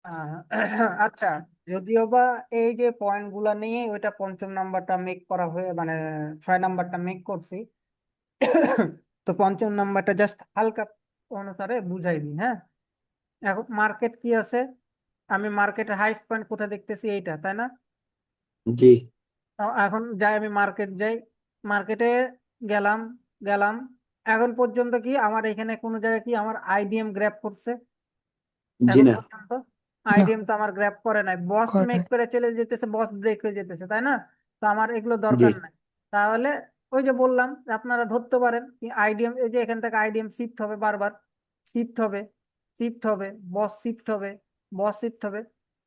আহ, আচ্ছা, যদিও বা এই যে পয়েন্ট গুলা নিয়ে ওইটা পঞ্চম নাম্বারটা মেক করা হয়ে মানে 6 নাম্বারটা মেক করছি। তো পঞ্চম নাম্বারটা জাস্ট হালকা অনুসারে বুঝাই দিই, হ্যাঁ। এখন মার্কেট কি আছে, আমি মার্কেটের হাইস্ট পয়েন্ট কোথায় দেখতেছি, এইটা তাই না? জি। এখন যাই, আমি মার্কেট যাই, মার্কেটে গেলাম গেলাম এখন পর্যন্ত কি আমার এখানে কোনো জায়গায় কি আমার আইডিএম গ্র্যাব করছে? জি এখন না। পর্যন্ত না, আইডিএম তো আমার গ্র্যাব করে নাই, বস করে মেক নাই। করে চলে যেতেছে, বস ব্রেক হয়ে যেতেছে, তাই না? তো আমার এগুলো জি দরকার নাই। তাহলে ওই যে বললাম যে আপনারা ধরতে পারেন কি আইডিএম, এই যে এখান থেকে আইডিএম শিফট হবে বারবার, শিফট হবে, শিফট হবে, বস শিফট হবে, বস শিফট হবে,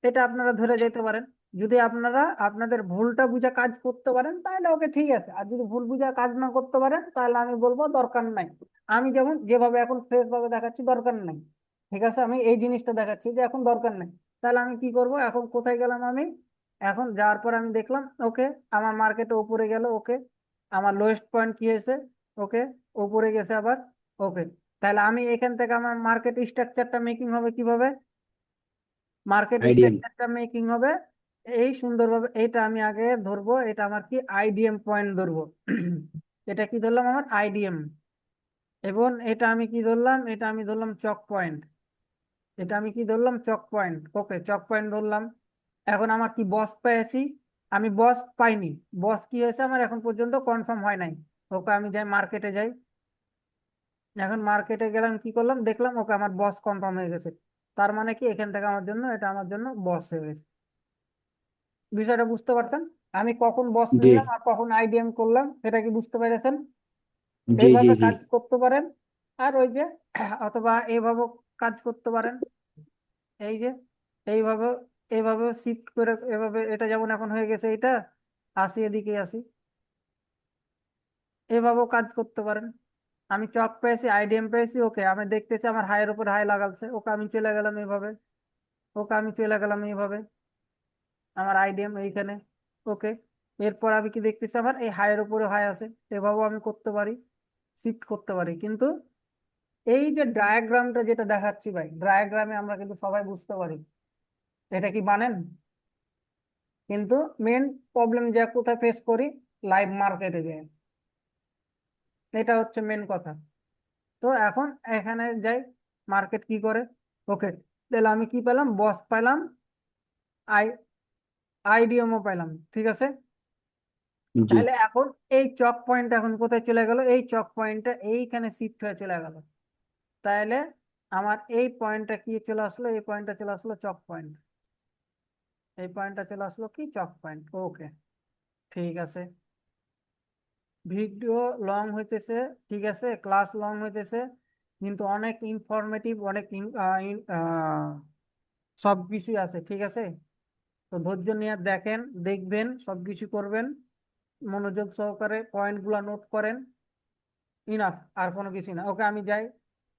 এটা আপনারা ধরে যেতে পারেন। যদি আপনারা আপনাদের ভুলটা বুঝে কাজ করতে পারেন তাহলে ওকে ঠিক আছে, আর যদি ভুল বুঝে কাজ না করতে পারেন তাহলে আমি বলবো দরকার নাই। আমি যেমন যেভাবে এখন ফ্রেশ ভাবে দেখাচ্ছি দরকার নাই, ঠিক আছে, আমি এই জিনিসটা দেখাচ্ছি যে এখন দরকার নেই। তাহলে আমি কি করব, এখন কোথায় গেলাম আমি, এখন যাওয়ার পর আমি দেখলাম ওকে, আমার মার্কেটে উপরে গেল, ওকে, আমার লোয়েস্ট পয়েন্ট কি হয়েছে, ওকে, উপরে গেছে আবার, ওকে। তাহলে আমি এখান থেকে আমার মার্কেট স্ট্রাকচারটা মেকিং হবে কিভাবে, মার্কেট আইডিএম। স্ট্রাকচারটা মেকিং হবে এই সুন্দরভাবে, এটা আমি আগে ধরবো, এটা আমার কি আইডিএম পয়েন্ট ধরবো। এটা কি ধরলাম, আমার আইডিএম। এবং এটা আমি কি ধরলাম, এটা আমি ধরলাম চক পয়েন্ট, এটা আমি কি ধরলাম, চক পয়েন্ট, ওকে, চক পয়েন্ট ধরলাম। এখন আমার কি বস পেয়েছি, আমি বস পাইনি, বস কি হয়েছে আমার এখন পর্যন্ত কনফার্ম হয় নাই। ওকে, আমি যাই মার্কেটে যাই, এখন মার্কেটে গেলাম, কি করলাম, দেখলাম ওকে আমার বস কনফার্ম হয়ে গেছে। তার মানে কি এখান থেকে আমার জন্য, এটা আমার জন্য বস হয়ে গেছে। বিষয়টা বুঝতে পারছেন? আমি কখন বস জি নিলাম আর কখন আইডিএম করলাম, সেটা কি বুঝতে পেরেছেন? জি জি এইভাবে জি কাজ করতে পারেন। আর ওই যে অথবা এইভাবে কাজ করতে পারেন, এই যে এইভাবে, এইভাবে শিফট করে, এভাবে, এটা যেমন এখন হয়ে গেছে, এটা আসি, এদিকে আসি, এভাবেও কাজ করতে পারেন। আমি চক পেয়েছি, আইডিএম পেয়েছি, ওকে, আমি দেখতেছি আমার হাইয়ের উপর হাই লাগাচ্ছে, ওকে আমি চলে গেলাম এইভাবে, ওকে আমি চলে গেলাম এইভাবে, আমার আইডিএম এইখানে, ওকে। এরপর আমি কি দেখতেছি, আমার এই হাইয়ের উপরে হাই আছে, এভাবেও আমি করতে পারি, শিফট করতে পারি। কিন্তু এই যে ডায়াগ্রামটা যেটা দেখাচ্ছি ভাই, ডায়াগ্রামে আমরা কিন্তু সবাই বুঝতে পারি, এটা কি বানেন? কিন্তু মেন প্রবলেম যে কোথায় ফেস করি, লাইভ মার্কেটে যায়, এটা হচ্ছে মেন কথা। তো এখন এখানে যাই, মার্কেট কি করে, ওকে, তাহলে আমি কি পেলাম, বস পেলাম, আই আইডিএমও পেলাম, ঠিক আছে। জি তাহলে এখন এই চক পয়েন্ট এখন কোথায় চলে গেল, এই চক পয়েন্টটা এইখানে শিফট হয়ে চলে গেল। তাহলে আমার এই পয়েন্টটা কি চলে আসলো, এই পয়েন্টটা চলে আসলো চক পয়েন্ট, এই পয়েন্টটা চলে আসলো কি চক পয়েন্ট, ওকে, ঠিক আছে। ভিডিও লং হইতেছে, ঠিক আছে, ক্লাস লং হইতেছে, কিন্তু অনেক ইনফরমেটিভ, অনেক সব কিছুই আছে, ঠিক আছে। তো ধৈর্য নিয়ে দেখেন, দেখবেন, সবকিছু করবেন, মনোযোগ সহকারে পয়েন্ট গুলা নোট করেন, ইনাফ, আর কোনো কিছু না। ওকে, আমি যাই,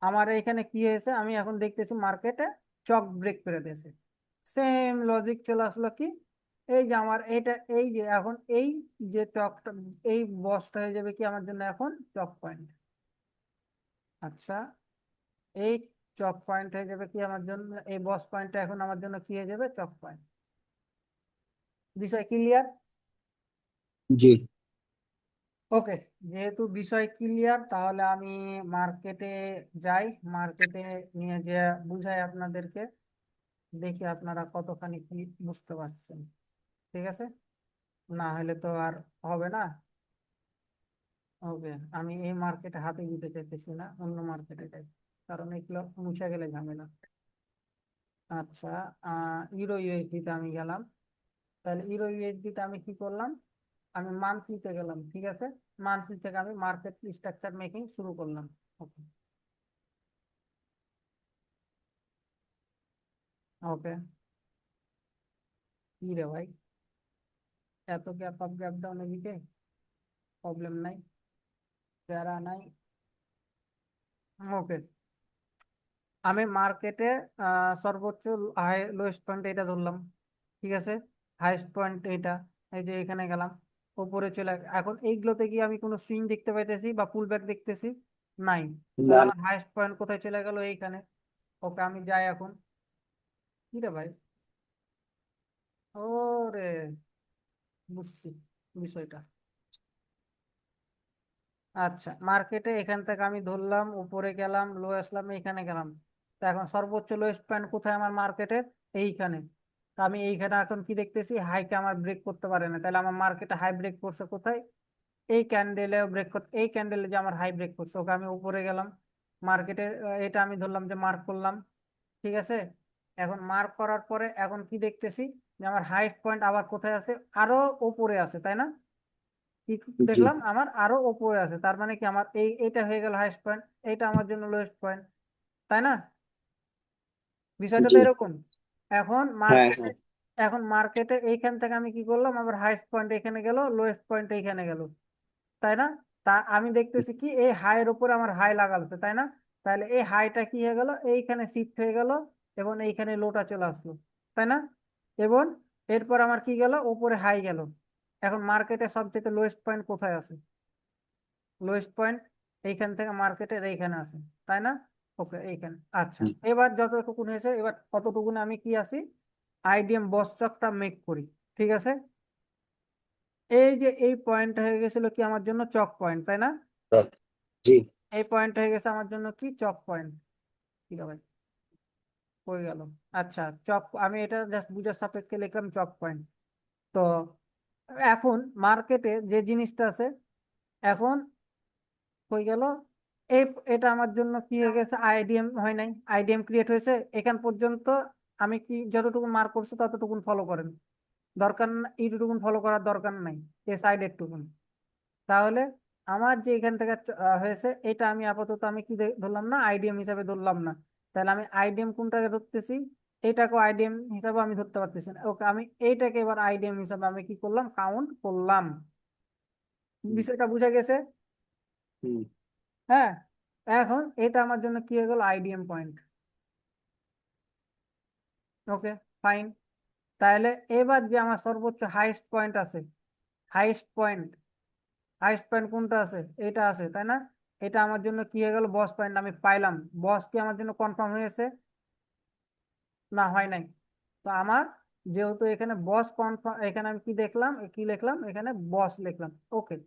আমার এখানে কি হয়েছে, আমি এখন দেখতেছি মার্কেটে চক ব্রেক করে দিয়েছে, সেম লজিক চলে আসলো কি, এই যে আমার এইটা, এই যে এখন এই যে চকটা, এই বসটা হয়ে যাবে কি আমার জন্য এখন চক পয়েন্ট। আচ্ছা, এই চক পয়েন্ট হয়ে যাবে কি আমার জন্য, এই বস পয়েন্টটা এখন আমার জন্য কি হয়ে যাবে, চক পয়েন্ট। বিষয় ক্লিয়ার? জি। ওকে, যেহেতু বিষয় ক্লিয়ার তাহলে আমি মার্কেটে যাই, মার্কেটে নিয়ে যে বুঝাই আপনাদেরকে, দেখি আপনারা কতখানি কি বুঝতে পারছেন, ঠিক আছে, না হলে তো আর হবে না। ওকে, আমি এই মার্কেটে হাতে দিতে চাইতেছি না, অন্য মার্কেটে যাই, কারণ এগুলো মুছে গেলে ঝামেলা। আচ্ছা, ইউরো ইউএসডি তে আমি গেলাম, তাহলে ইউরো ইউএসডি তে আমি কি করলাম, আমি মান্থলিতে গেলাম, ঠিক আছে, মান্থলি থেকে আমি মার্কেট স্ট্রাকচার মেকিং শুরু করলাম। ওকে, ওকে, কি রে ভাই, এত গ্যাপ আপ গ্যাপ ডাউন এদিকে, প্রবলেম নাই, প্যারা নাই। ওকে, আমি মার্কেটে সর্বোচ্চ হাই লোয়েস্ট পয়েন্ট এটা ধরলাম, ঠিক আছে, হাইস্ট পয়েন্ট এটা, এই যে এখানে গেলাম, উপরে চলে এখন এইগুলোতে কি আমি কোনো সুইং দেখতে পাইতেছি বা পুল ব্যাক দেখতেছি? নাই। তাহলে না। আমার হাইস্ট পয়েন্ট কোথায় চলে গেল, এইখানে। ওকে, আমি যাই এখন, কি রে ভাই, ওরে বুঝছি বিষয়টা। আচ্ছা, মার্কেটে এখান থেকে আমি ধরলাম উপরে গেলাম, লো আসলাম, এইখানে গেলাম। তো এখন সর্বোচ্চ লোয়েস্ট পয়েন্ট কোথায় আমার মার্কেটের? এইখানে। তো আমি এইখানে এখন কি দেখতেছি, হাইকে আমার ব্রেক করতে পারে না, তাহলে আমার মার্কেটে হাই ব্রেক করছে কোথায়? এই ক্যান্ডেলে ব্রেক করতে, এই ক্যান্ডেলে যে আমার হাই ব্রেক করছে, ওকে আমি উপরে গেলাম মার্কেটে, এটা আমি ধরলাম যে মার্ক করলাম, ঠিক আছে। এখন মার্ক করার পরে এখন কি দেখতেছি, যে আমার হাইস্ট পয়েন্ট আবার কোথায় আছে? আরো উপরে আছে, তাই না? কি জি দেখলাম, আমার আরো উপরে আছে, তার মানে কি আমার এইটা হয়ে গেল হাইস্ট পয়েন্ট, এইটা আমার জন্য লোয়েস্ট পয়েন্ট, তাই না? বিষয়টা তো জি। এরকম। এখন হ্যাঁ মার্কেটে, হ্যাঁ। এখন মার্কেটে এইখান থেকে আমি কি করলাম, আবার হাইস্ট পয়েন্ট এখানে গেল, লোয়েস্ট পয়েন্ট এইখানে গেল, তাই না? তা আমি দেখতেছি কি এই হাইয়ের উপরে আমার হাই লাগালছে, তাই না? তাহলে এই হাইটা কি হয়ে গেল, এইখানে শিফট হয়ে গেল, এবং এইখানে লোটা চলে আসলো, তাই না? এবং এরপর আমার কি গেল, উপরে হাই গেল। এখন মার্কেটে সবচেয়ে লোয়েস্ট পয়েন্ট কোথায় আছে? লোয়েস্ট পয়েন্ট এইখান থেকে মার্কেটের এইখানে আছে, তাই না? ওকে, এইখানে। আচ্ছা, হুম, এবার যতটুকুন হয়েছে, এবার কতটুকুন আমি কি আছি, আইডিএম বস চকটা মেক করি, ঠিক আছে। এই যে এই পয়েন্ট হয়ে গেছিল কি আমার জন্য চক পয়েন্ট, তাই না? জি এই পয়েন্ট হয়ে গেছে আমার জন্য কি চক পয়েন্ট, ঠিক আছে হয়ে গেল। আচ্ছা, চক আমি এটা জাস্ট বুঝার সাপেক্ষে লিখলাম চক পয়েন্ট। তো এখন মার্কেটে যে জিনিসটা আছে, এখন হয়ে গেল এই, এটা আমার জন্য কি হয়ে গেছে, আইডিএম হয় নাই, আইডিএম ক্রিয়েট হয়েছে এখান পর্যন্ত। আমি কি যতটুকু মার্ক করছি ততটুকুন ফলো করেন, দরকার এইটুকুন ফলো করার দরকার নাই, এই সাইড একটুকুন। তাহলে আমার যে এখান থেকে হয়েছে, এটা আমি আপাতত আমি কি ধরলাম না, আইডিএম হিসাবে ধরলাম না। তাহলে আমি আইডিএম কোনটাকে ধরতেছি, এইটাকেও আইডিএম হিসাবে আমি ধরতে পারতেছি না। ওকে, আমি এইটাকে এবার আইডিএম হিসাবে আমি কি করলাম, কাউন্ট করলাম। হুম, বিষয়টা বুঝা গেছে? হুম, হ্যাঁ। এখন এটা আমার জন্য কি হয়ে গেল, আইডিএম পয়েন্ট। ওকে, ফাইন। তাহলে এবার যে আমার সর্বোচ্চ হাইস্ট পয়েন্ট আছে, হাইস্ট পয়েন্ট, হাইস্ট পয়েন্ট কোনটা আছে, এটা আছে, তাই না? এটা আমার জন্য কি হয়ে গেল, বস পয়েন্ট আমি পাইলাম। বস কি আমার জন্য কনফার্ম হয়েছে? না, হয় নাই। তো আমার যেহেতু এখানে বস কনফার্ম, এখানে আমি কি দেখলাম, কি লিখলাম, এখানে বস লিখলাম। ওকে,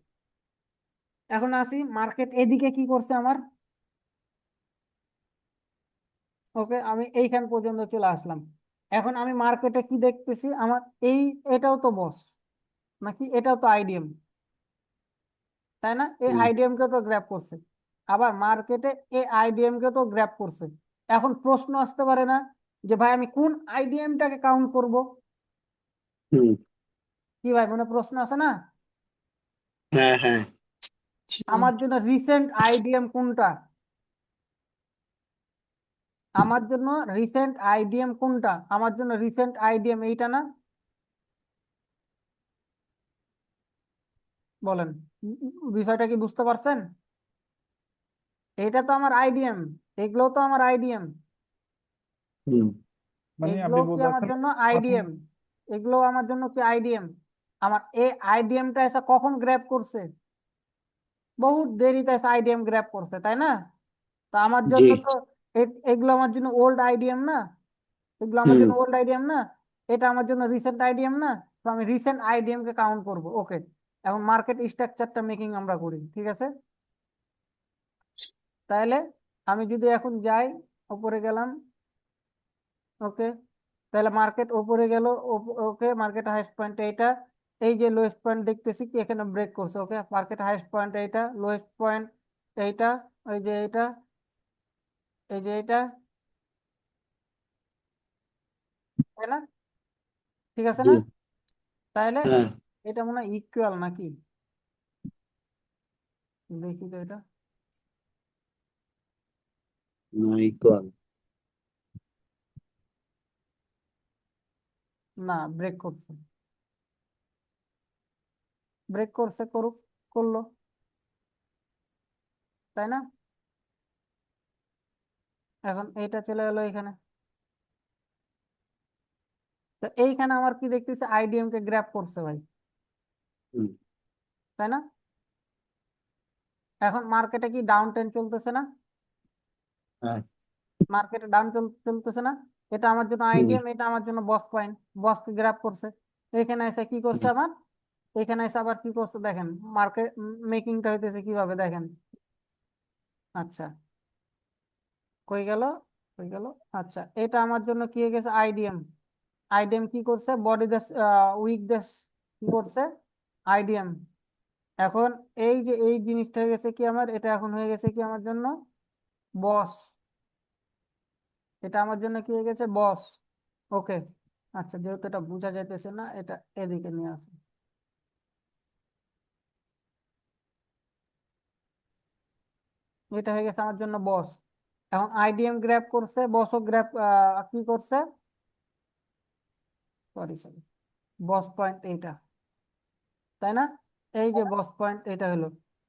এখন আসি মার্কেট এদিকে কি করছে আমার। ওকে, আমি এইখান পর্যন্ত চলে আসলাম। এখন আমি মার্কেটে কি দেখতেছি, আমার এই, এটাও তো বস নাকি, এটাও তো আইডিএম, তাই না? এই হুম, আইডিএম কে তো গ্র্যাব করছে, আবার মার্কেটে এই আইডিএম কে তো গ্র্যাব করছে। এখন প্রশ্ন আসতে পারে না, যে ভাই আমি কোন আইডিএমটাকে কাউন্ট করব? হুম, কি ভাই, মনে প্রশ্ন আছে না? হ্যাঁ হ্যাঁ। আমার জন্য রিসেন্ট আইডিএম কোনটা? আমার জন্য রিসেন্ট আইডিএম কোনটা? আমার জন্য রিসেন্ট আইডিএম এইটা না? বলেন, বিষয়টা কি বুঝতে পারছেন? এটা তো আমার আইডিএম, এগুলো তো আমার আইডিএম, হুম, মানে এগুলো আপনি কি বলতে আমার চাচ্ছেন জন্য আপনি আইডিএম, এগুলো আমার জন্য কি আইডিএম? আমার এই আইডিএমটা এসে কখন গ্র্যাব করছে? বহুত দেরিতে এসে আইডিএম গ্র্যাব করছে, তাই না? তা আমার জি জন্য তো এগুলো আমার জন্য ওল্ড আইডিএম না, এগুলো আমার হুম, জন্য ওল্ড আইডিএম না, এটা আমার জন্য রিসেন্ট আইডিএম না। তো আমি রিসেন্ট আইডিএম কে কাউন্ট করব। ওকে, এখন মার্কেট স্ট্রাকচারটা মেকিং আমরা করি, ঠিক আছে। তাহলে আমি যদি এখন যাই, উপরে গেলাম, ওকে, তাহলে মার্কেট উপরে গেল, ওকে, মার্কেট হাইস্ট পয়েন্ট এইটা, এই যে লোয়েস্ট পয়েন্ট দেখতেছি কি এখানে ব্রেক করছে, ওকে, মার্কেট হাইস্ট পয়েন্ট এইটা, লোয়েস্ট পয়েন্ট এইটা, ওই যে এইটা, এই যে এইটা, তাই না? ঠিক আছে জি না? তাহলে হ্যাঁ। এটা মনে হয় ইকুয়াল নাকি, দেখি তো এটা। না ইকুয়াল। না, ব্রেক করছে, ব্রেক করছে, করুক, করলো, তাই না? এখন এইটা চলে গেলো এখানে। তো এইখানে আমার কি দেখতেছে, আইডিএম কে গ্র্যাব করছে ভাই, হুম, তাই না? এখন মার্কেটে কি ডাউন ট্রেন্ড চলতেছে না? হ্যাঁ মার্কেটে ডাউন চলতেছে না? এটা আমার জন্য হুম, আইডিএম, এটা আমার জন্য বস পয়েন্ট। বসকে গ্র্যাব করছে, এখানে এসে কি করছে আমার, এখানে এসে আবার কি করছে দেখেন, মার্কেট মেকিংটা হইতেছে কিভাবে দেখেন। আচ্ছা, কই গেল, কই গেল। আচ্ছা, এটা আমার জন্য কি হয়ে গেছে আইডিএম। আইডিএম কি করছে, বডি দেশ, উইক দেশ কি করছে আইডিএম। এখন এই যে এই জিনিসটা হয়ে গেছে কি আমার, এটা এখন হয়ে গেছে কি আমার জন্য বস। এটা আমার জন্য কি হয়ে গেছে বস। ওকে। আচ্ছা, যেহেতু এটা বোঝা যাইতেছে না, এটা এদিকে নিয়ে আসে। এটা হয়ে গেছে আমার জন্য বস। এখন আইডিএম গ্র্যাব করছে, বসও গ্র্যাব কি করছে, সরি সরি, বস পয়েন্ট এইটা, তাই না? এই যে বস পয়েন্ট এটা হলো।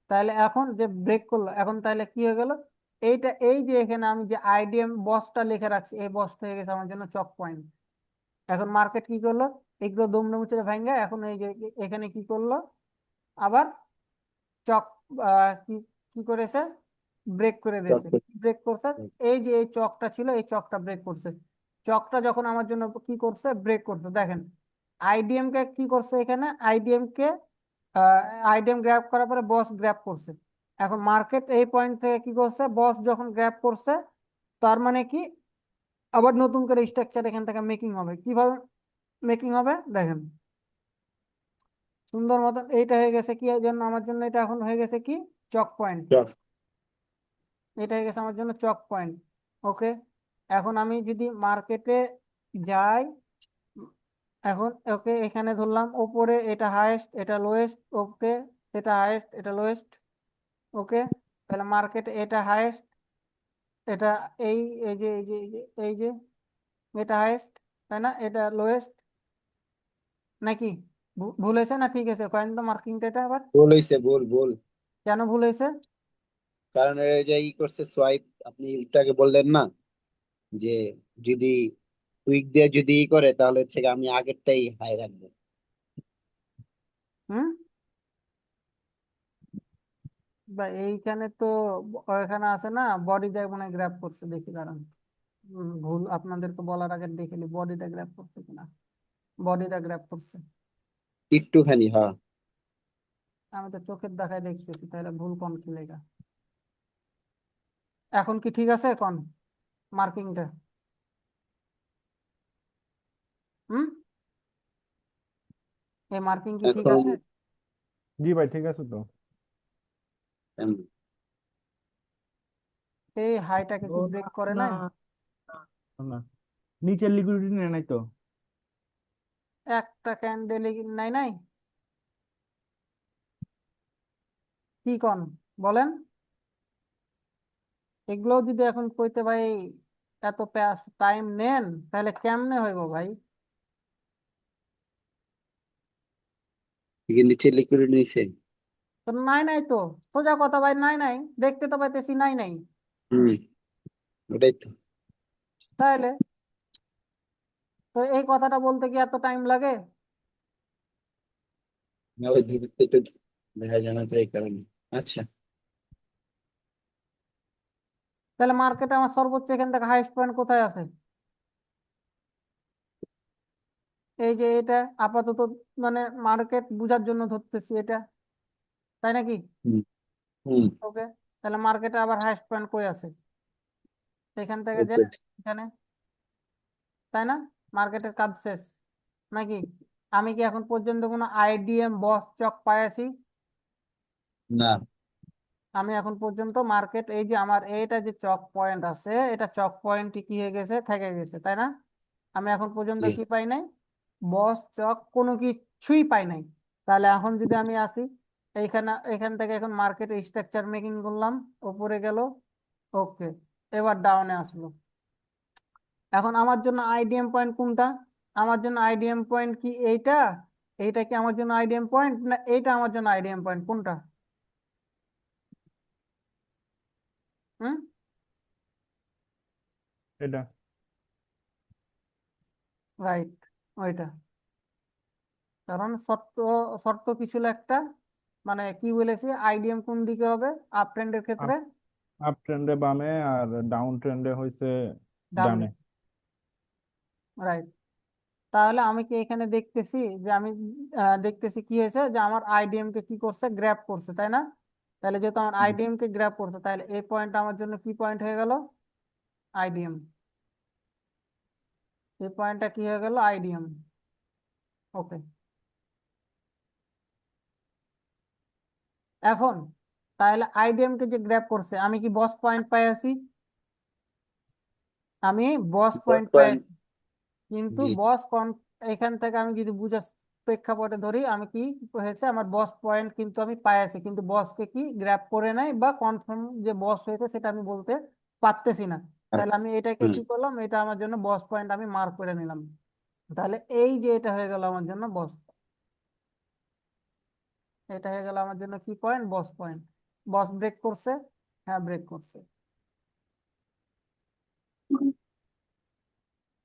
তাহলে এখন যে ব্রেক করলো, এখন তাহলে কি হয়ে গেল, এইটা এই যে এখানে আমি যে আইডিএম বসটা লিখে রাখছি, এই বসটা হয়ে গেছে আমার জন্য চক পয়েন্ট। এখন মার্কেট কি করলো, এগুলো দুমড়ে মুচড়ে ভাঙ্গা এখন এই যে এখানে কি করলো, আবার চক কি কি করেছে, ব্রেক করে দিয়েছে। চট ব্রেক করছে, করে। এই যে এই চকটা ছিল, এই চকটা ব্রেক করছে। চকটা যখন আমার জন্য কি করছে, ব্রেক করছে, দেখেন আইডিএম কে কি করছে, এখানে আইডিএম কে আইডিএম গ্র্যাব করার পরে বস গ্র্যাব করছে। এখন মার্কেট এই পয়েন্ট থেকে কি করছে, বস যখন গ্র্যাব করছে, তার মানে কি আবার নতুন করে স্ট্রাকচার এখান থেকে মেকিং হবে। কিভাবে মেকিং হবে দেখেন, সুন্দর মতন এইটা হয়ে গেছে কি এর জন্য আমার জন্য, এটা এখন হয়ে গেছে কি চক পয়েন্ট। চট। এটা হয়ে গেছে আমার জন্য চক পয়েন্ট। ওকে। এখন আমি যদি মার্কেটে যাই, এখন ওকে এখানে ধরলাম ওপরে এটা হাইয়েস্ট এটা লোয়েস্ট, ওকে এটা হাইয়েস্ট এটা লোয়েস্ট। ওকে, তাহলে মার্কেটে এটা হাইয়েস্ট, এটা এই এই যে এই যে এই যে এই যে এটা হাইয়েস্ট, তাই না? এটা লোয়েস্ট নাকি? ভুল হয়েছে না ঠিক আছে, কয়েন তো মার্কিংটা এটা আবার ভুল হয়েছে, ভুল ভুল। কেন ভুল হয়েছে? কারণ এই যে ই করছে সোয়াইপ, আপনি একটু আগে বললেন না যে যদি উইক দিয়ে যদি ই করে তাহলে হচ্ছে গিয়ে আমি আগেরটাই হাই রাখবো। হুম, বা এইখানে তো এখানে আছে না, বডিটা মনে হয় গ্র্যাব করছে, দেখি দাঁড়ান। ভুল আপনাদেরকে বলার আগে দেখে নি বডিটা গ্র্যাব করছে কিনা। বডিটা গ্র্যাব করছে। একটুখানি, হ্যাঁ। আমি তো চোখের দেখায় দেখতেছি, তাহলে ভুল কোন কি লেখা। এখন কি ঠিক আছে কোন মার্কিংটা? হুম, এই মার্কিং কি ঠিক এখন আছে? জি ভাই, ঠিক আছে তো। এই হাইটাকে ও কি ব্রেক করে না, নাই? না, নিচের লিকুইডিটি নেই নাই তো। একটা ক্যান্ডেল নাই নাই, কি কোন বলেন? এগুলো যদি এখন কইতে ভাই এত টাইম নেন, তাহলে কেমনে হইব ভাই? নিচে লিকুইড নিচে। তো নাই নাই তো, সোজা কথা ভাই, নাই নাই দেখতে তো পাইতেছি, নাই নাই। হম, ওটাই তো। তাহলে তো এই কথাটা বলতে কি এত টাইম লাগে? না, ওই দূরত্বে একটু দেখা যায় না তো এই কারণে। আচ্ছা। তাহলে মার্কেটে আমার সর্বোচ্চ এখান থেকে হাইস্ট পয়েন্ট কোথায় আছে? এই যে এটা আপাতত, মানে মার্কেট বুঝার জন্য ধরতেছি এটা, তাই নাকি? হুম, হুম। ওকে, তাহলে মার্কেটে আবার হাইস্ট পয়েন্ট কই আছে? এখান থেকে যে ওকে। এখানে, তাই না? মার্কেটের কাজ শেষ নাকি? আমি কি এখন পর্যন্ত কোনো আইডিএম বস চক পাইছি? না। আমি এখন পর্যন্ত মার্কেট এই যে আমার এইটা যে চক পয়েন্ট আছে, এটা চক পয়েন্ট কি হয়ে গেছে, থেকে গেছে, তাই না? আমি এখন পর্যন্ত জি। কি পাই নাই, বস চক কোনো কিছুই পাই নাই। তাহলে এখন যদি আমি আসি এইখানে, এখান থেকে এখন মার্কেট স্ট্রাকচার মেকিং করলাম, উপরে গেল। ওকে, এবার ডাউনে আসলো। এখন আমার জন্য আইডিএম পয়েন্ট কোনটা? আমার জন্য আইডিএম পয়েন্ট কি এইটা? এইটা কি আমার জন্য আইডিএম পয়েন্ট, না এইটা আমার জন্য আইডিএম পয়েন্ট, কোনটা? হুম, এটা রাইট, ওইটা। কারণ শর্ত, শর্ত কি ছিল একটা, মানে কি বলেছি, আইডিএম কোন দিকে হবে আপ ট্রেন্ডের আপ ক্ষেত্রে? আপ ট্রেন্ডে বামে আর ডাউন ট্রেন্ডে হইছে ডানে। ডানে। রাইট। তাহলে আমি কি এখানে দেখতেছি যে আমি দেখতেছি কি হয়েছে, যে আমার আইডিএম কে কি করছে, গ্র্যাব করছে, তাই না? তাহলে যেহেতু আমার হুম, আইডিএম কে গ্র্যাব করছে, তাহলে এই পয়েন্টটা আমার জন্য কি পয়েন্ট হয়ে গেল? আইডিএম। এই পয়েন্টটা কি হয়ে গেল? আইডিএম। ওকে। এখন তাহলে আইডিএম কে যে গ্র্যাব করছে, আমি কি বস পয়েন্ট পাই আছি? আমি বস দশ পয়েন্ট পাই পয়েন্ট আছি। কিন্তু জি বস কোন, এখান থেকে আমি যদি বুঝার প্রেক্ষাপটে ধরি, আমি কি হয়েছে, আমার বস পয়েন্ট কিন্তু আমি পাই আছি, কিন্তু বসকে কি গ্র্যাব করে নাই বা কনফার্ম যে বস হয়েছে সেটা আমি বলতে পারতেছি না। আর তাহলে আমি এটাকে হুম, কি করলাম, এটা আমার জন্য বস পয়েন্ট আমি মার্ক করে নিলাম। তাহলে এই যে এটা হয়ে গেল আমার জন্য বস, এটা হয়ে গেল আমার জন্য কি পয়েন্ট? বস পয়েন্ট। বস ব্রেক করছে? হ্যাঁ, ব্রেক করছে।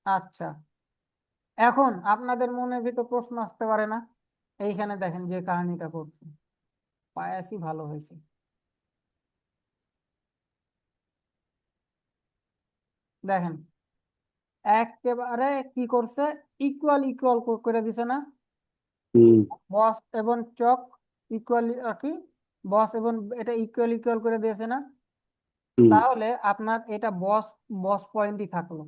আচ্ছা, এখন আপনাদের মনের ভিতর প্রশ্ন আসতে পারে না? এইখানে দেখেন যে কাহিনীটা করছে, পায়াসই ভালো হয়েছে। দেখেন, একেবারে কি করছে, ইকুয়াল ইকুয়াল করে দিছে না? হুম, বস এবং চক ইকুয়াল, কি বস এবং এটা ইকুয়াল ইকুয়াল করে দিয়েছে না? হুম, তাহলে আপনার এটা বস, বস পয়েন্টই থাকলো।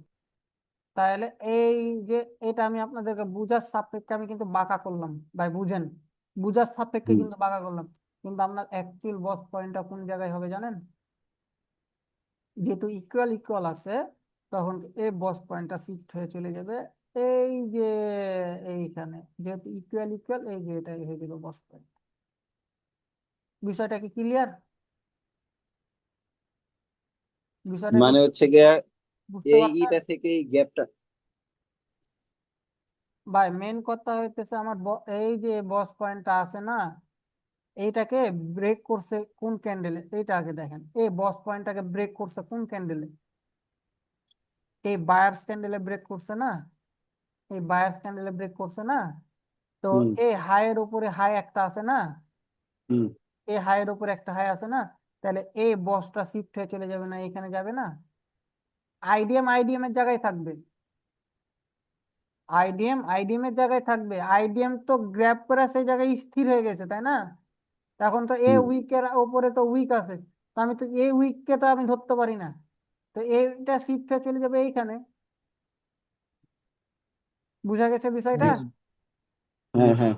তাহলে এই যে এটা আমি আপনাদেরকে বুঝার সাপেক্ষে আমি কিন্তু বাঁকা করলাম, ভাই বুঝেন, বুঝার সাপেক্ষে হুম। কিন্তু বাঁকা করলাম। কিন্তু আপনার অ্যাকচুয়াল বস পয়েন্টটা কোন জায়গায় হবে জানেন? যেহেতু ইকুয়াল ইকুয়াল আছে, তখন এই বস পয়েন্টটা শিফট হয়ে চলে যাবে এই যে এইখানে, যেহেতু ইকুয়াল ইকুয়াল, এই যে এটা হয়ে যাবে বস পয়েন্ট। বিষয়টা কি ক্লিয়ার? বিষয়টা কি মানে হচ্ছে গিয়া বুঝতে এই পারছেন? ইটা থেকে এই গ্যাপটা। ভাই মেন কথা হইতেছে আমার এই যে বস পয়েন্টটা আছে না, এইটাকে ব্রেক করছে কোন ক্যান্ডেলে, এইটা আগে দেখেন, এই বস পয়েন্টটাকে ব্রেক করছে কোন ক্যান্ডেলে? এই বায়ার্স ক্যান্ডেলে ব্রেক করছে না? এই বায়ার্স ক্যান্ডেলে ব্রেক করছে না? তো হুম, এই হাইয়ের উপরে হাই একটা আছে না? হুম, এই হাইয়ের উপরে একটা হাই আছে না? তাহলে এই বসটা শিফট হয়ে চলে যাবে না, এখানে যাবে না? আইডিএম আইডিএম এর জায়গায় থাকবে, আইডিএম আইডিএম এর জায়গায় থাকবে। আইডিএম তো গ্র্যাব করে সেই জায়গায় স্থির হয়ে গেছে, তাই না? এখন তো এ হুম। উইকের উপরে তো উইক আছে, তো আমি তো এই উইককে তো আমি ধরতে পারি না, তো এইটা শিফট হয়ে চলে যাবে এইখানে। বুঝা গেছে বিষয়টা? হুম। হ্যাঁ, হ্যাঁ।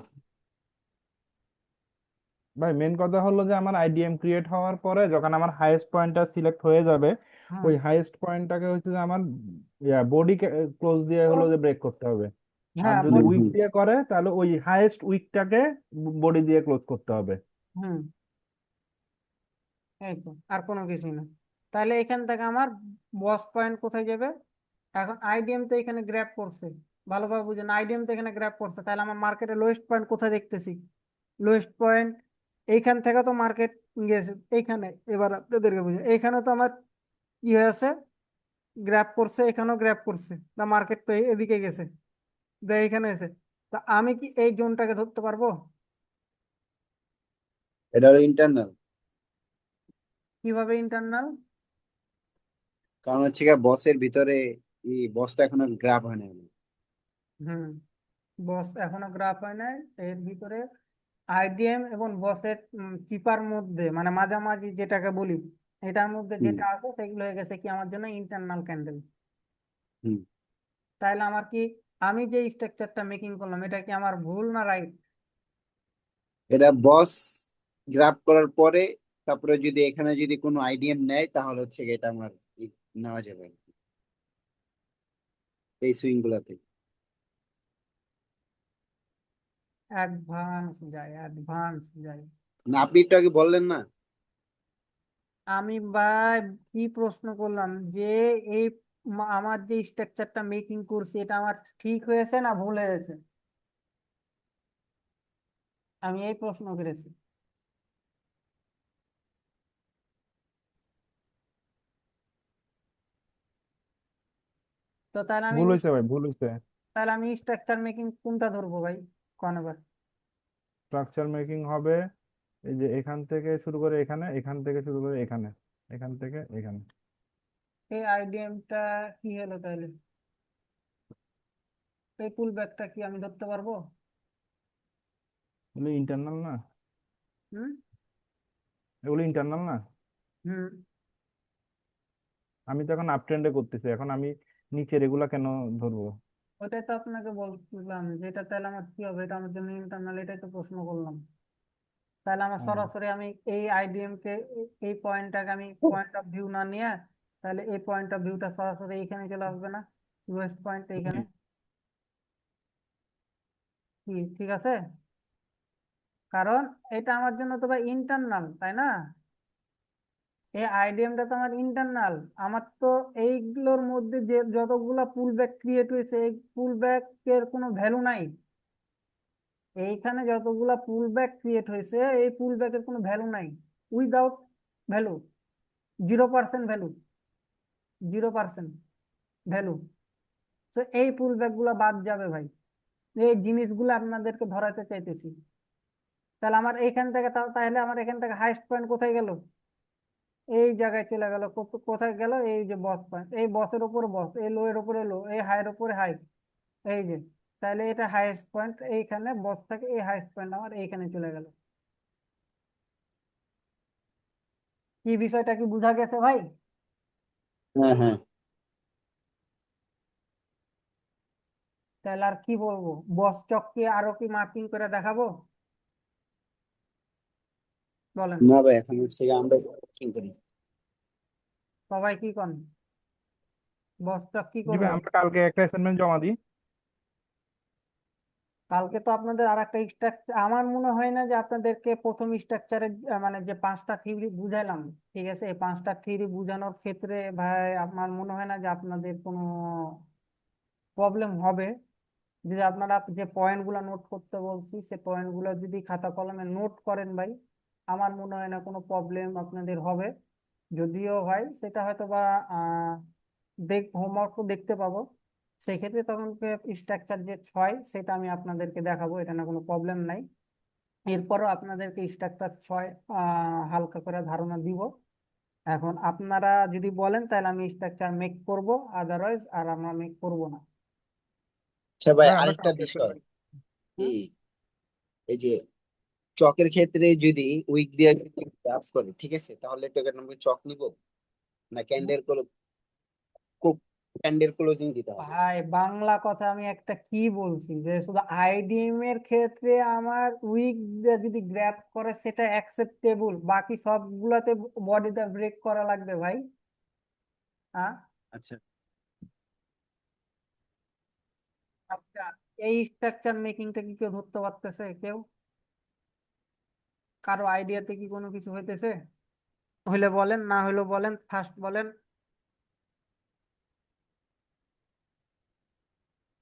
ভাই মেন কথা হলো যে আমার আইডিএম ক্রিয়েট হওয়ার পরে যখন আমার হাইয়েস্ট পয়েন্টটা সিলেক্ট হয়ে যাবে, হুম। ওই হাইয়েস্ট পয়েন্টটাকে হচ্ছে যে আমার বডি ক্লোজ দিয়ে হলো যে ব্রেক করতে হবে। আর হ্যাঁ, যদি হুম, উইক হুম। দিয়ে করে তাহলে ওই হাইয়েস্ট উইকটাকে বডি দিয়ে ক্লোজ করতে হবে। হুম, এই তো, আর কোনো কিছু না। তাহলে এখান থেকে আমার বস পয়েন্ট কোথায় যাবে? এখন আইডিএম তো এখানে গ্র্যাব করছে, ভালোভাবে বুঝেন, আইডিএম তো এখানে গ্র্যাব করছে, তাহলে আমার মার্কেটে লোয়েস্ট পয়েন্ট কোথায় দেখতেছি? লোয়েস্ট পয়েন্ট এইখান থেকে তো মার্কেট গেছে এইখানে। এবার আপনাদেরকে বুঝে, এইখানে তো আমার কি হয়েছে, গ্র্যাব করছে, এখানেও গ্র্যাব করছে, না মার্কেট তো এদিকে গেছে, দেখ এখানে এসে। তা আমি কি এই জোনটাকে ধরতে পারবো? এটা হলো ইন্টারনাল। কিভাবে ইন্টারনাল? কারণ হচ্ছে গিয়া বসের ভিতরে এই বস তো এখনো গ্রাফ হয় না। হুম, বস এখনো গ্রাফ হয় নাই, এর ভিতরে আইডিএম এবং বসের চিপার মধ্যে, মানে মাঝামাঝি যেটাকে বলি, এটার মধ্যে হুম, যেটা আছে সেগুলো হয়ে গেছে কি আমার জন্য ইন্টারনাল ক্যান্ডেল। হুম। তাহলে আমার কি, আমি যে স্ট্রাকচারটা মেকিং করলাম, এটা কি আমার ভুল না রাইট? এটা বস গ্রাফ করার পরে তারপরে যদি এখানে যদি কোনো আইডিএম নেয় তাহলে হচ্ছে গিয়ে এটা আমার নেওয়া যাবে আর কি, এই সুইং গুলাতে। অ্যাডভান্স যাই, অ্যাডভান্স যাই। না, আপনি একটু আগে বললেন না। আমি ভাই কি প্রশ্ন করলাম যে এই আমার যে স্ট্রাকচারটা মেকিং করছি, এটা আমার ঠিক হয়েছে না ভুল হয়েছে? আমি এই প্রশ্ন করেছি। তো তাহলে আমি, ভুল হয়েছে ভাই, ভুল হয়েছে। তাহলে আমি স্ট্রাকচার মেকিং কোনটা ধরবো ভাই, কোন এবার? স্ট্রাকচার মেকিং হবে এই যে এখান থেকে শুরু করে এখানে, এখান থেকে শুরু করে এখানে, এখান থেকে এখানে। এই আইডিএমটা কি হলো তাহলে? এই পুল ব্যাকটা কি আমি ধরতে পারবো? এগুলো ইন্টারনাল না? হুম এগুলো ইন্টারনাল না? হুম আমি তো এখন আপ ট্রেন্ডে করতেছি, এখন আমি নিচের এগুলা কেন ধরবো? ওটাই তো আপনাকে বললাম, যেটা তাহলে আমার কি হবে, এটা আমার জন্য ইন্টারনাল, এটাই তো প্রশ্ন করলাম। তাহলে আমার ও, সরাসরি আমি এই আইডিএম কে, এই পয়েন্টটাকে আমি পয়েন্ট অফ ভিউ না নিয়ে, তাহলে এই পয়েন্ট অফ ভিউটা সরাসরি এইখানে চলে আসবে না, ওয়েস্ট পয়েন্ট এইখানে, কি ঠিক আছে? কারণ এটা আমার জন্য তো ভাই ইন্টারনাল, তাই না? এই আইডিএমটা তো আমার ইন্টারনাল। আমার তো এইগুলোর মধ্যে যে যতগুলা পুল ব্যাক ক্রিয়েট হয়েছে, এই পুল এর কোনো ভ্যালু নাই। এইখানে যতগুলা পুল ব্যাক ক্রিয়েট হয়েছে, এই পুল এর কোনো ভ্যালু নাই, উইদাউট ভ্যালু, 0% ভ্যালু, 0% ভ্যালু। তো এই পুল গুলা বাদ যাবে ভাই, এই জিনিসগুলো আপনাদেরকে ধরাতে চাইতেছি। তাহলে আমার এইখান থেকে তাহলে আমার এখান থেকে হাইস্ট পয়েন্ট কোথায় গেল? এই জায়গায় চলে গেল। কোথায় গেল? এই যে বস পয়েন্ট, এই বসের উপরে বস, এই লো এর উপরে লো, এই হাইয়ের উপরে হাই, এই যে। তাহলে এটা হাইয়েস্ট পয়েন্ট, এইখানে বস থাকে, এই হাইয়েস্ট পয়েন্ট আমার এইখানে চলে গেল। কি বিষয়টা কি বোঝা গেছে ভাই? হ্যাঁ, হ্যাঁ। তাহলে আর কি বলবো, বস চককে আরো কি মার্কিং করে দেখাবো? বলেন। না ভাই, এখন হচ্ছে গিয়ে আমরা কি করি? সবাই কি করেন? বস চক কি জি ভাই, করবো? আমরা কালকে একটা অ্যাসাইনমেন্ট জমা দিই। কালকে তো আপনাদের আর একটা স্ট্রাকচার, আমার মনে হয় না যে আপনাদেরকে প্রথম স্ট্রাকচারে মানে যে 5টা থিওরি বুঝাইলাম, ঠিক আছে, এই 5টা থিওরি বুঝানোর ক্ষেত্রে ভাই আমার মনে হয় না যে আপনাদের কোনো প্রবলেম হবে। যদি আপনারা যে পয়েন্ট গুলা নোট করতে বলছি, সে পয়েন্ট গুলো যদি খাতা কলমে নোট করেন ভাই, আমার মনে হয় না কোনো প্রবলেম আপনাদের হবে। যদিও ভাই সেটা হয়তো বা হোমওয়ার্কও দেখতে পাবো, সেক্ষেত্রে তখন স্ট্রাকচার যে 6 সেটা আমি আপনাদেরকে দেখাবো, এটা না কোনো প্রবলেম নাই। এরপরও আপনাদেরকে স্ট্রাকচার 6 হালকা করে ধারণা দিব। এখন আপনারা যদি বলেন তাহলে আমি স্ট্রাকচার মেক করব, আদারওয়াইজ আর আমরা মেক করব না। আচ্ছা ভাই, ভাই আমরা আরেকটা কালকে বিষয়, হুম এই এই যে চকের ক্ষেত্রে যদি উইক দিয়ে যদি কাজ করে, ঠিক আছে, তাহলে এটাকে আমরা চক নিব না ক্যান্ডেল ক্লোজিং দিতে হবে? ভাই বাংলা কথা আমি একটা কি বলছি, যে শুধু আইডিএম এর ক্ষেত্রে আমার উইক যদি গ্র্যাব করে সেটা অ্যাকসেপ্টেবল, বাকি সবগুলাতে বডিটা ব্রেক করা লাগবে ভাই। হ্যাঁ, আচ্ছা। আচ্ছা, এই স্ট্রাকচার মেকিংটা কি কেউ ধরতে পারতেছে কেউ? কারো আইডিয়াতে কি কোনো কিছু হইতেছে? হইলে বলেন, না হইলে বলেন, ফার্স্ট বলেন,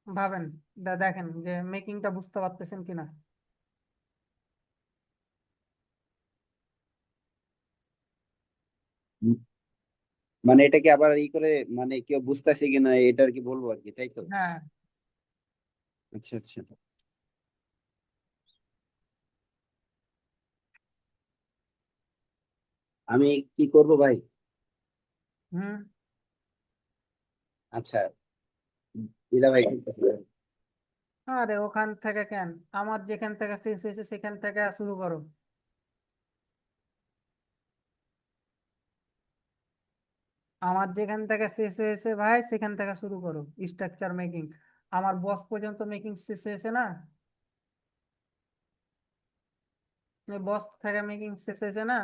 ভাবেন, দেখেন যে মেকিংটা বুঝতে পারতেছেন কিনা। উম, মানে এটা কি আবার করে, মানে কেউ বুঝতেছে কিনা এটা আর কি বলবো আর কি, তাই তো? হ্যাঁ, আচ্ছা, আচ্ছা। আমি কি করব ভাই? হুম, আচ্ছা, এটা ভাই কি করবো? আরে ওখান থেকে কেন, আমার যেখান থেকে শেষ হয়েছে সেখান থেকে শুরু করো। আমার যেখান থেকে শেষ হয়েছে ভাই সেখান থেকে শুরু করো স্ট্রাকচার মেকিং। আমার বস পর্যন্ত মেকিং শেষ হয়েছে না? বস থেকে মেকিং শেষ হয়েছে না?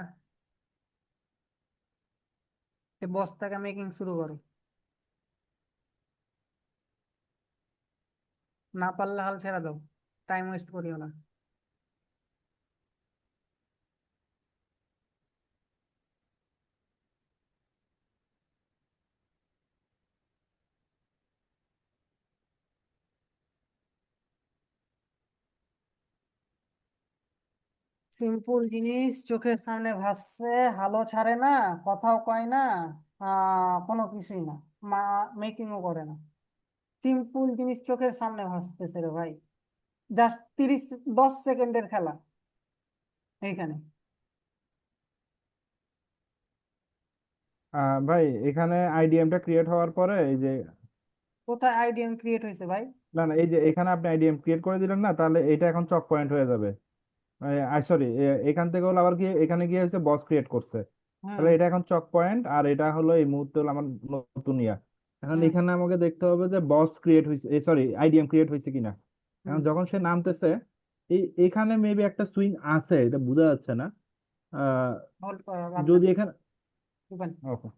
এই বস থেকে মেকিং শুরু করো। না পারলে হাল ছেড়ে দাও, টাইম ওয়েস্ট করিও না। সিম্পল জিনিস চোখের সামনে ভাসছে, হালও ছাড়ে না, কথাও কয় না, কোনো কিছুই না, মা মেকিংও করে না। সিম্পল জিনিস চোখের সামনে ভাসতেছে রে ভাই, জাস্ট 10 সেকেন্ডের খেলা এইখানে। ভাই এখানে আইডিএমটা ক্রিয়েট হওয়ার পরে এই যে, কোথায় আইডিএম ক্রিয়েট হয়েছে ভাই? না না, এই যে এখানে আপনি আইডিএম ক্রিয়েট করে দিলেন না, তাহলে এটা এখন চক পয়েন্ট হয়ে যাবে। সরি, এখান থেকে হলো আবার কি এখানে গিয়ে হচ্ছে বস ক্রিয়েট করছে। হুম। তাহলে এটা এখন চক পয়েন্ট, আর এটা হলো এই মুহূর্তে হলো আমার নতুন ইয়া। এখন হুম। এখানে আমাকে দেখতে হবে যে বস ক্রিয়েট হয়েছে, সরি আইডিএম ক্রিয়েট হয়েছে কিনা। এখন হুম। যখন সে নামতেছে, এখানে মেবি একটা সুইং আছে, এটা বোঝা যাচ্ছে না। আহ হোল্ড করা বাদ দেন। যদি এখানে, ওপেন। ওকে,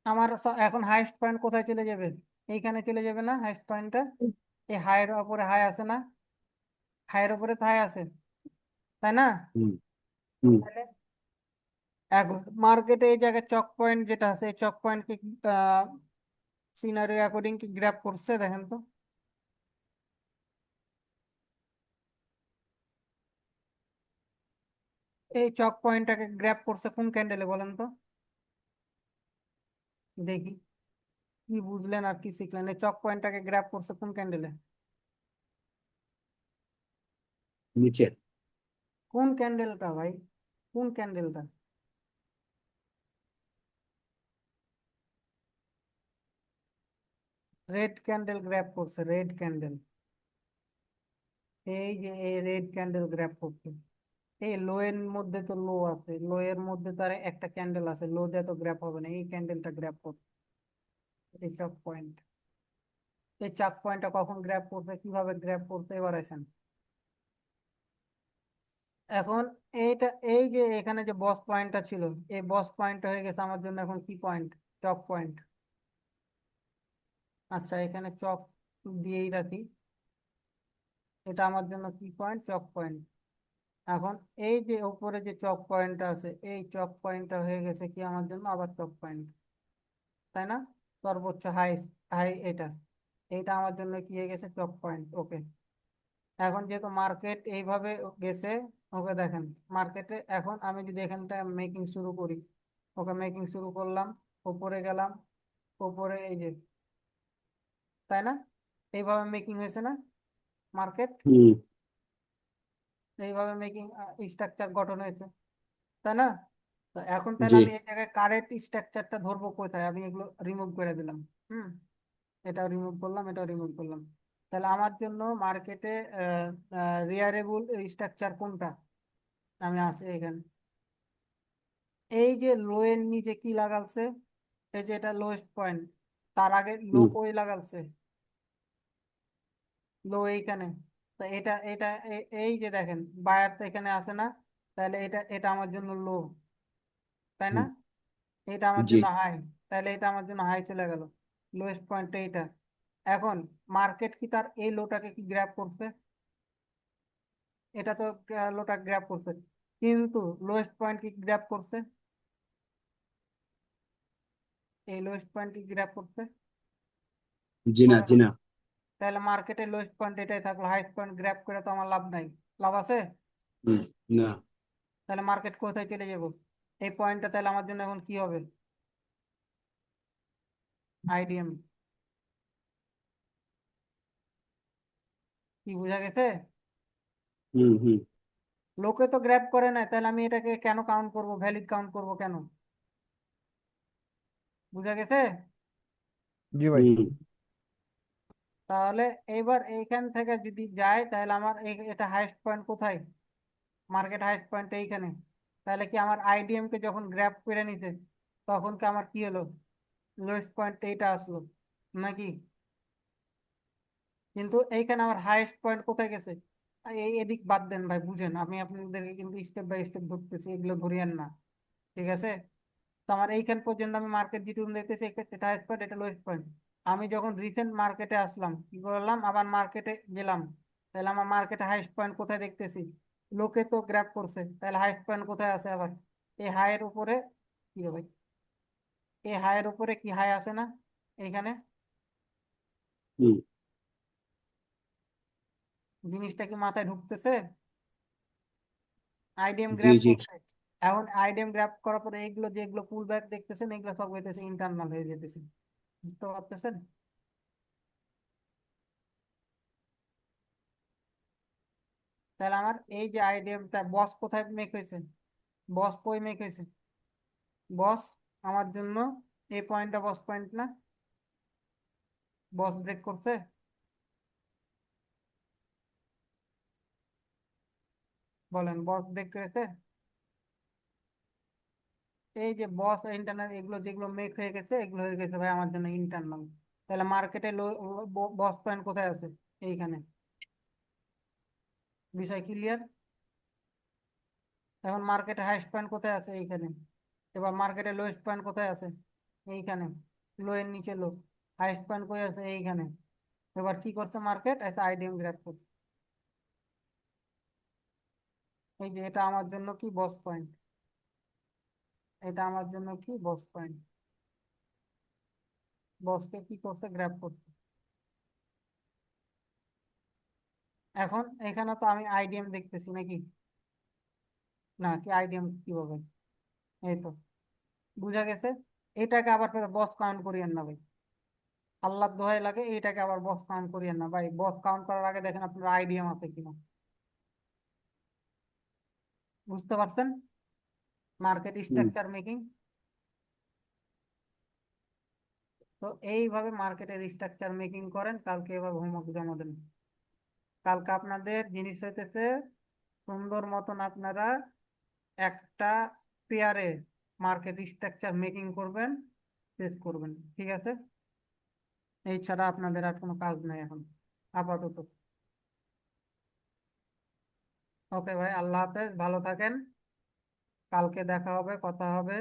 আমার এখন হাইস্ট পয়েন্ট কোথায় চলে যাবে? এইখানে চলে যাবে না হাইস্ট পয়েন্টটা? এই হাইয়ের উপরে হাই আছে না? হাইয়ের উপরে তো হাই আছে, তাই না? হুম হুম তাহলে এখন মার্কেটে এই জায়গায় চক পয়েন্ট যেটা আছে, এই চক পয়েন্ট কি সিনারিও অ্যাকর্ডিং কি গ্র্যাপ করছে দেখেন তো। এই চক পয়েন্টটাকে গ্র্যাপ করছে কোন ক্যান্ডেলে বলেন তো, দেখি কি বুঝলেন আর কি শিখলেন। এই চক পয়েন্টটাকে গ্র্যাপ করছে কোন ক্যান্ডেলে? নিচে। কোন ক্যান্ডেলটা ভাই, কোন ক্যান্ডেলটা? রেড ক্যান্ডেল গ্র্যাপ করছে, রেড ক্যান্ডেল। এই যে এই রেড ক্যান্ডেল গ্র্যাপ করছে। এই লো এর মধ্যে তো লো আছে, লো এর মধ্যে তার একটা ক্যান্ডেল আছে, লো দিয়ে তো গ্র্যাপ হবে না, এই ক্যান্ডেলটা গ্র্যাপ করছে। এই চক পয়েন্ট, এই চাক পয়েন্টটা কখন গ্র্যাপ করছে, কিভাবে গ্র্যাপ করছে, এবার আসেন। এখন এইটা, এই যে এখানে যে বস পয়েন্টটা ছিল, এই বস পয়েন্টটা হয়ে গেছে আমার জন্য এখন কি পয়েন্ট? চক পয়েন্ট। আচ্ছা, এখানে চক দিয়েই রাখি, এটা আমার জন্য কি পয়েন্ট? চক পয়েন্ট। এখন এই যে উপরে যে চক পয়েন্টটা আছে, এই চক পয়েন্টটা হয়ে গেছে কি আমার জন্য আবার চক পয়েন্ট, তাই না? সর্বোচ্চ হাই, হাই এটা, এইটা আমার জন্য কি হয়ে গেছে? চক পয়েন্ট। ওকে। এখন যেহেতু মার্কেট এইভাবে গেছে, ওকে দেখেন মার্কেটে এখন আমি যদি এখান থেকে মেকিং শুরু করি, ওকে মেকিং শুরু করলাম, উপরে গেলাম, উপরে এই যে, তাই না? এইভাবে মেকিং হয়েছে না মার্কেট? হুম এইভাবে মেকিং স্ট্রাকচার গঠন হয়েছে, তাই না? তো এখন তাহলে জি আমি এই জায়গায় কারেন্ট স্ট্রাকচারটা ধরবো কোথায়? আমি এগুলো রিমুভ করে দিলাম। হুম। এটাও রিমুভ করলাম, এটাও রিমুভ করলাম। তাহলে আমার জন্য মার্কেটে রিয়ারেবল স্ট্রাকচার কোনটা? আমি আছি এখানে, এই যে লো এর নিচে কি লাগালছে, এই যে এটা লোয়েস্ট পয়েন্ট, তার আগে লো হুম কই লাগালছে? লো এইখানে। তো এটা এটা এই যে দেখেন বায়ার তো এখানে আছে না, তাহলে এটা এটা আমার জন্য লো, তাই না? হুম, এটা আমার জি জন্য হাই, তাহলে এটা আমার জন্য হাই চলে গেল, লোয়েস্ট পয়েন্ট এইটা। এখন মার্কেট কি তার এই লোটাকে কি গ্র্যাব করছে? এটা তো লোটা গ্র্যাব করছে, কিন্তু লোয়েস্ট পয়েন্ট কি গ্র্যাব করছে? এই লোয়েস্ট পয়েন্ট কি গ্র্যাব করছে? জি না করে জি না। না। তাহলে মার্কেটের লোয়েস্ট পয়েন্ট এটাই থাকলো, হাইস্ট পয়েন্ট গ্র্যাব করে তো আমার লাভ নাই। লাভ আছে? হুম না। তাহলে মার্কেট কোথায় চলে যাব? এই পয়েন্টটা তাহলে আমার জন্য এখন কি হবে? আইডিএম। কি বোঝা গেছে? হুম হুম লোকে তো গ্র্যাব করে না, তাহলে আমি এটাকে কেন কাউন্ট করব, ভ্যালিড কাউন্ট করব কেন? বোঝা গেছে? জি ভাই। হুম তাহলে এইবার এইখান থেকে যদি যায়, তাহলে আমার এটা হাইস্ট পয়েন্ট কোথায়? মার্কেট হাইস্ট পয়েন্ট এইখানে। তাহলে কি আমার আইডিএম কে যখন গ্র্যাব করে নিছে, তখন কি আমার কি হলো? লোয়েস্ট পয়েন্ট এইটা আসলো নাকি? কিন্তু এইখানে আমার হাইয়েস্ট পয়েন্ট কোথায় গেছে? এই এদিক বাদ দেন ভাই, বুঝেন, আমি আপনাদেরকে কিন্তু স্টেপ বাই স্টেপ ধরতেছি, এগুলো ধরিয়েন না, ঠিক আছে? তো আমার এইখান পর্যন্ত আমি মার্কেট যেটুকু দেখতেছি, এটা হাইয়েস্ট পয়েন্ট, এটা লোয়েস্ট পয়েন্ট। আমি যখন রিসেন্ট মার্কেটে আসলাম, কি করলাম, আবার মার্কেটে গেলাম, তাহলে আমার মার্কেটে হাইয়েস্ট পয়েন্ট কোথায় দেখতেছি? লোকে তো গ্র্যাব করছে, তাহলে হাইয়েস্ট পয়েন্ট কোথায় আছে আবার? এই হাইয়ের উপরে। কি হবে? এই হাইয়ের উপরে কি হাই আছে না এইখানে? হুম জিনিসটা কি মাথায় ঢুকতেছে? আইডিএম জি গ্র্যাব জি। করছে। এখন আইডিএম গ্র্যাব করার পরে এইগুলো যেগুলো পুল ব্যাক দেখতেছেন, এগুলো সব হইতেছে ইন্টারনাল হয়ে যেতেছে, বুঝতে পারতেছেন? তাহলে আমার এই যে আইডিএমটা বস কোথায় মেক হয়েছে? বস কই মেক হয়েছে? বস আমার জন্য এই পয়েন্টটা বস পয়েন্ট না? বস ব্রেক করছে? বলেন, বস ব্রেক করেছে? এই যে বস ইন্টারনাল এগুলো যেগুলো মেক হয়ে গেছে এগুলো হয়ে গেছে ভাই আমার জন্য ইন্টারনাল। তাহলে মার্কেটে বস পয়েন্ট কোথায় আছে? এইখানে। বিষয় ক্লিয়ার? এখন মার্কেটে হাইস্ট পয়েন্ট কোথায় আছে? এইখানে। এবার মার্কেটে লোয়েস্ট পয়েন্ট কোথায় আছে? এইখানে। লো এর নিচে লো। হাইস্ট পয়েন্ট কোথায় আছে? এইখানে। এবার কি করছে মার্কেট? একটা আইডিএম গ্রাফ করছে। এই যে এটা আমার জন্য কি বস পয়েন্ট, এটা আমার জন্য কি বস পয়েন্ট। বসকে কি করছে? গ্র্যাব করছে। এখন এখানে তো আমি আইডিএম দেখতেছি নাকি? না, কি আইডিএম কিভাবে? এই তো বুঝা গেছে। এটাকে আবার বস কাউন্ট করিয়েন না ভাই, আল্লাহ দোহাই লাগে, এইটাকে আবার বস কাউন্ট করিয়েন না ভাই। বস কাউন্ট করার আগে দেখেন আপনার আইডিএম আছে কিনা। বুঝতে পারছেন? মার্কেট হুম স্ট্রাকচার মেকিং। তো এইভাবে মার্কেটের স্ট্রাকচার মেকিং করেন, কালকে এভাবে হোমওয়ার্ক জমা দেন। কালকে আপনাদের জিনিস হইতেছে সুন্দর মতন আপনারা একটা পেয়ারে মার্কেট স্ট্রাকচার মেকিং করবেন, শেষ করবেন। ঠিক আছে? এই ছাড়া আপনাদের আর কোনো কাজ নেই এখন আপাতত। ওকে ভাই, আল্লাহ হাফেজ, ভালো থাকেন। কালকে দেখা হবে, কথা হবে।